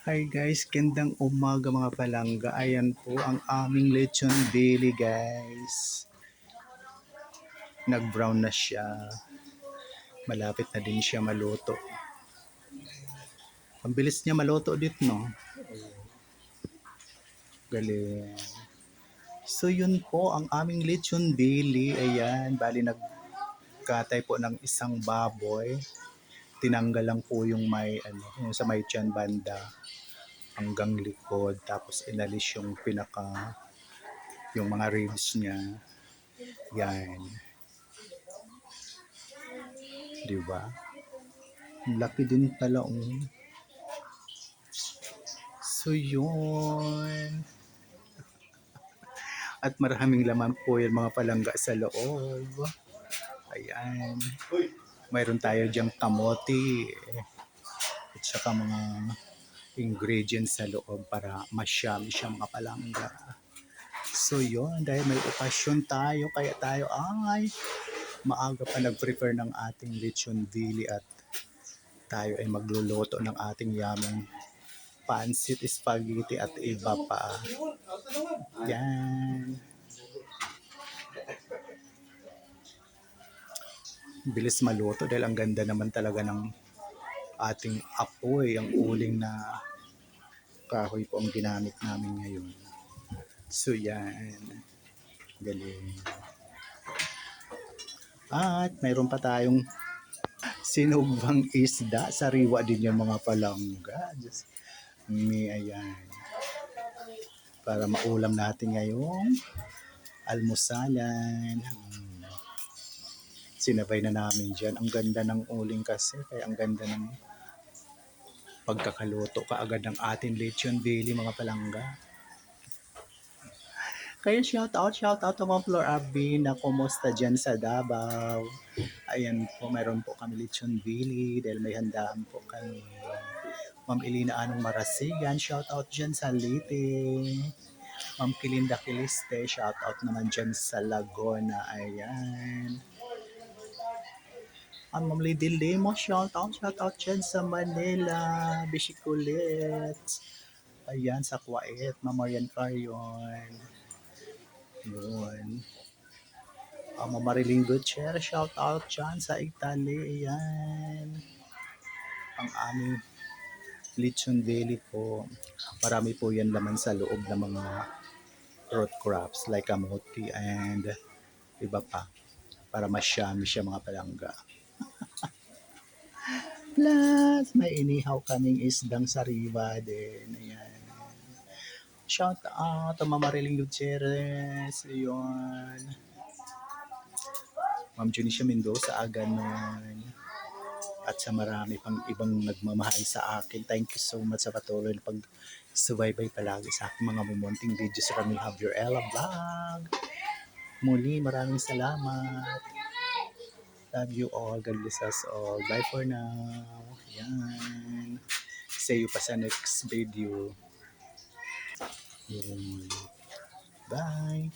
Hi guys, gandang umaga mga palangga. Ayan po ang aming lechon daily guys. Nag-brown na siya. Malapit na din siya maluto. Ang bilis niya maluto dito, no? Galing. So yun po ang aming lechon daily. Ayan, bali nagkatay po ng isang baboy. Tinanggal lang po yung may yung sa may tiyan banda hanggang likod, tapos inalis yung yung mga ribs niya. Yan, 'di ba? Laki din pala, oh. So yun. At maraming laman po yung mga palangga sa loob. Ayan. Mayroon tayo diyang kamote. At saka mga ingredients sa loob para masyami siya mga palangga. So yun, dahil may okasyon tayo, kaya tayo ay maaga pa nag-prepare ng ating lechon dili at tayo ay magluluto ng ating yaming pancit, spaghetti at iba pa. Yan. Bilis maluto dahil ang ganda naman talaga ng ating apoy. Ang uling na kahoy po ang ginamit namin ngayon. So yan. Galing. At mayroon pa tayong sinugbang isda. Sariwa din yung mga palangga. Just, may ayan. Para maulam natin ngayong almusalan. Sinabay na namin dyan. Ang ganda ng uling kasi. Kaya ang ganda ng pagkakaluto kaagad ng ating lechon daily mga palangga. Kaya shout out to Ma'am Flor Abby na kumusta dyan sa Davao. Ayan po, mayroon po kami lechon daily dahil may handaan po kami. Ma'am Elina Anong Marasigan, shout out dyan sa Leyte. Ma'am Kilinda Kiliste, shout out naman dyan sa Laguna. Ayan. Ma'am Lady Lemo, shout out dyan sa Manila. Bishikulit. Ayan, sa Kuwait, Ma'am Marian Carion. Yun. Ma'am Mariling Gutierrez, shout out dyan sa Italy. Ayan. Ang aming lechon daily po. Marami po yan laman sa loob ng mga root crops like kamote and iba pa. Para masyami siya mga palangga. Plus, may inihaw kaming isdang sariwa din. Ayan. Shout out to Ma'am Mariling Gutierrez. Ayun. Ma'am Junicia Mendoza, Aganon. At sa marami pang ibang nagmamahal sa akin. Thank you so much sa patuloy na pag-subaybay palagi sa aking mga mumunting videos sa kami Have Your Ella Vlog. Muli, maraming salamat. Love you all. God bless us all. Bye for now. Yan. See you pa sa next video. Yun. Bye.